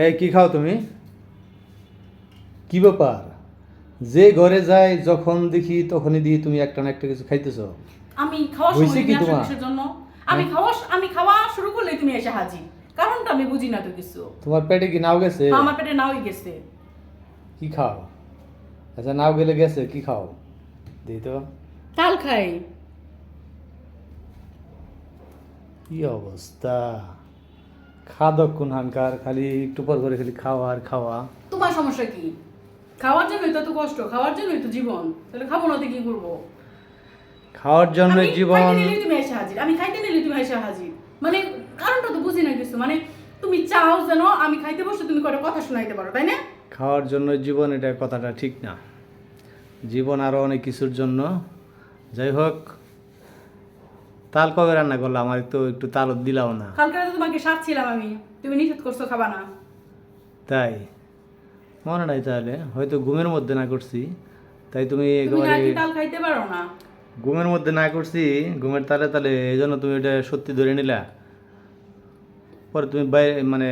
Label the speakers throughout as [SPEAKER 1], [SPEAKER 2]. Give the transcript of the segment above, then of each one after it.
[SPEAKER 1] এই কি খাও তুমি? কি ব্যাপার? যে ঘরে যাই যখন দেখি তখনই দিয়ে তুমি একটা না একটা কিছু খাইতেছো।
[SPEAKER 2] আমি খাওয়ার
[SPEAKER 1] হইছে
[SPEAKER 2] সময়
[SPEAKER 1] কি
[SPEAKER 2] তুমি আসো
[SPEAKER 1] তোমার?
[SPEAKER 2] কিসের জন্য?
[SPEAKER 1] হ্যাঁ?
[SPEAKER 2] আমি খাওয়া শুরু করলে তুমি এসে হাজির। কারণটা আমি বুঝি না তো কিছু।
[SPEAKER 1] তোমার পেটে কি নাও গেছে?
[SPEAKER 2] হ্যাঁ, আমার পেটে নাওই গেছে।
[SPEAKER 1] কি খাও? আচ্ছা নাও গেলে গেছে কি খাও? দিই তো।
[SPEAKER 2] তাল খাই।
[SPEAKER 1] কি অবস্থা! খাদক কোনখানকার, খালি একটু পর করে খালি খাওয়া আর খাওয়া।
[SPEAKER 2] তোমার সমস্যা কি? খাওয়ার জন্যই তো এত কষ্ট, খাওয়ার জন্যই তো জীবন। তাহলে খাবো না তো কি করবো?
[SPEAKER 1] খাওয়ার জন্য
[SPEAKER 2] আমি
[SPEAKER 1] জীবন।
[SPEAKER 2] খাইতে নিলেই তুমি এসে হাজির। আমি খাইতে নিলেই তুমি এসে হাজির। মানে কারণটা তো বুঝি না কিছু। মানে তুমি চাও যেন আমি খাইতে বসে তুমি কটা কথা শোনাইতে পারো, তাই না?
[SPEAKER 1] খাওয়ার জন্য জীবন, এটা কথাটা ঠিক না। জীবন আরও অনেক কিছুর জন্য। যাই হোক, তাল কবে রান্না করলাম? আমার তো একটু তাল দিলাও না।
[SPEAKER 2] কালকে রাতে তোমাকে সাথছিলাম আমি। তুমি নিষেধ করছো খাবা না।
[SPEAKER 1] তাই মনে নাই, তাহলে হয়তো ঘুমের মধ্যে না করছি, তাই তুমি
[SPEAKER 2] তুমি
[SPEAKER 1] একেবারে
[SPEAKER 2] নাকি তাল খাইতে পারো না।
[SPEAKER 1] ঘুমের মধ্যে না করছি, ঘুমের তালে তালে এই জন্য তুমি এটা সত্যি ধরে নিলা। পরে তুমি বাইরে মানে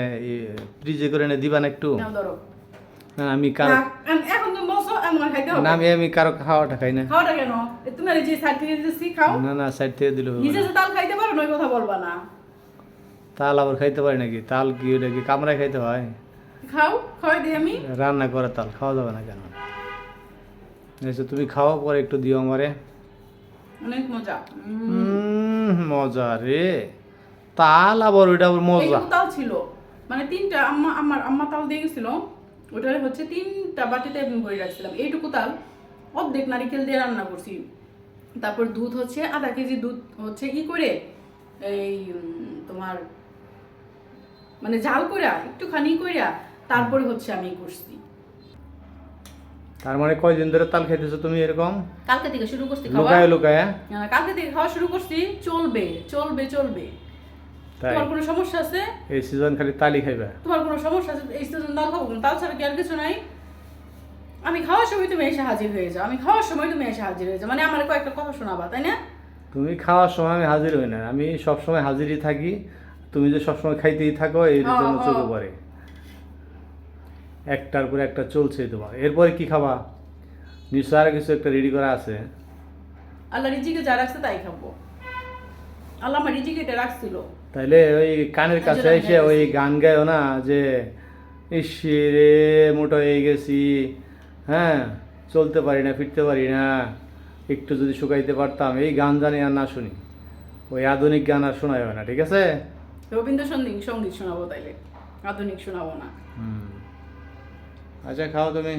[SPEAKER 1] ফ্রিজে করে এনে দিবা না একটু?
[SPEAKER 2] নাও ধরো।
[SPEAKER 1] না আমি কারো,
[SPEAKER 2] না, এখন তুমি বলছো আমার খাইতে হবে।
[SPEAKER 1] না আমি কারো খাওয়াটা খাই না।
[SPEAKER 2] খাওয়াটা কেন? তুমি আর এই যে সাইড থেকে দিতেছি খাও।
[SPEAKER 1] না না, সাইড থেকে দিলে হবে
[SPEAKER 2] নিজে
[SPEAKER 1] না।
[SPEAKER 2] যে তাল খাইতে পারো না ওই কথা বলবা না।
[SPEAKER 1] তাল আবার খাইতে পারি নাকি? তাল কি ওটা কি কামড়ায় খাইতে হয়?
[SPEAKER 2] খাও, খাওয়াই দিই আমি।
[SPEAKER 1] রান্না করা তাল খাওয়া যাবে না কেন? এসে তুমি খাও, পরে একটু দিও আমারে।
[SPEAKER 2] অনেক মজা।
[SPEAKER 1] মজা রে! তাল আবার ওইটা আবার মজা?
[SPEAKER 2] এইটুকু তাল ছিল। মানে তিনটা আম্মা তাল দিয়ে গেছিল। ওটা হচ্ছে 3টা বাটিতে আমি ভরে রাখছিলাম। এইটুকু তাল অর্ধেক নারিকেল দিয়ে রান্না করছি। তারপর দুধ হচ্ছে আধা কেজি দুধ হচ্ছে ই করে এই তোমার মানে জাল কইরা একটুখানি কইরা তারপরে হচ্ছে আমি করছি।
[SPEAKER 1] তার মানে কয়দিন ধরে তাল খাইতেছো তুমি এরকম
[SPEAKER 2] কালকে থেকে শুরু করছি খাওয়া।
[SPEAKER 1] লুকায় লুকায়?
[SPEAKER 2] কালকে থেকে খাওয়া শুরু করছি। চলবে চলবে চলবে।
[SPEAKER 1] তাই
[SPEAKER 2] তোমার কোনো সমস্যা আছে?
[SPEAKER 1] এই সিজন খালি তালি খাইবা?
[SPEAKER 2] তোমার কোনো সমস্যা আছে? এই সিজন তাল খাবো? তাল ছাড়া কি আর কিছু নাই? আমি খাওয়ার সময় তুমি এসে হাজির হয়ে যাও। আমি খাওয়ার সময় তুমি এসে হাজির হয়ে যাও। মানে আমার কয়েকটা কথা শোনাবা, তাই না?
[SPEAKER 1] তুমি খাওয়ার সময় আমি হাজির হই না, আমি সবসময় হাজিরই থাকি। তুমি যে সবসময় খাইতেই থাকো এর
[SPEAKER 2] হ্যাঁ,
[SPEAKER 1] জন্য
[SPEAKER 2] হ্যাঁ।
[SPEAKER 1] চোখে পড়ে। একটার পর একটা চলছে তোমার। এরপরে কি খাবা? নিশ্চয় আর কিছু একটা রেডি করা আছে।
[SPEAKER 2] আল্লাহ রিজিকে যা রাখছে তাই খাবো। আল্লাহ আমার রিজিকে এটা রাখছিল।
[SPEAKER 1] তাইলে ওই কানের কাছে
[SPEAKER 2] আচ্ছা,
[SPEAKER 1] এসে ওই গান গায়ও না যে ইস রে মোটা হয়ে গেছি, হ্যাঁ চলতে পারি না ফিরতে পারি না, একটু যদি শুকাইতে পারতাম। এই গান জানি আর না শুনি, ওই আধুনিক গান আর শোনা যাবে না, ঠিক আছে?
[SPEAKER 2] রবীন্দ্রসঙ্গীত সঙ্গীত শোনাবো তাইলে, আধুনিক শোনাবো না।
[SPEAKER 1] আচ্ছা খাও তুমি,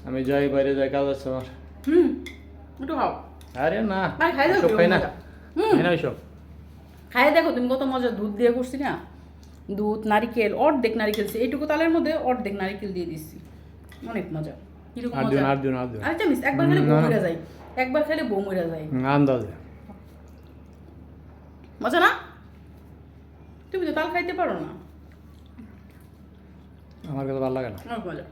[SPEAKER 1] আমি যাই, বাইরে যাই, কাজ আছে আমার।
[SPEAKER 2] হুম, একটু খাও।
[SPEAKER 1] আরে না,
[SPEAKER 2] ভাই খাই দাও,
[SPEAKER 1] এসব খাই না,
[SPEAKER 2] হুম,
[SPEAKER 1] খাই না ওইসব।
[SPEAKER 2] খাই দেখো তুমি কত মজা। দুধ দিয়ে করছি না, দুধ নারিকেল অর্ধেক নারিকেল, এইটুকু তালের মধ্যে অর্ধেক নারিকেল দিয়ে দিচ্ছি। অনেক মজা। কিরকম
[SPEAKER 1] আর
[SPEAKER 2] মজা!
[SPEAKER 1] দিন আর দিন আর দিন
[SPEAKER 2] আরেকটা মিস, একবার খেলে বউ মরে যায়। একবার খেলে বউ মরে যায়।
[SPEAKER 1] আন্দাজে।
[SPEAKER 2] মজা না? তুমি তো তাল খাইতে পারো না।
[SPEAKER 1] আমার কাছে ভালো লাগে না।
[SPEAKER 2] অনেক মজা।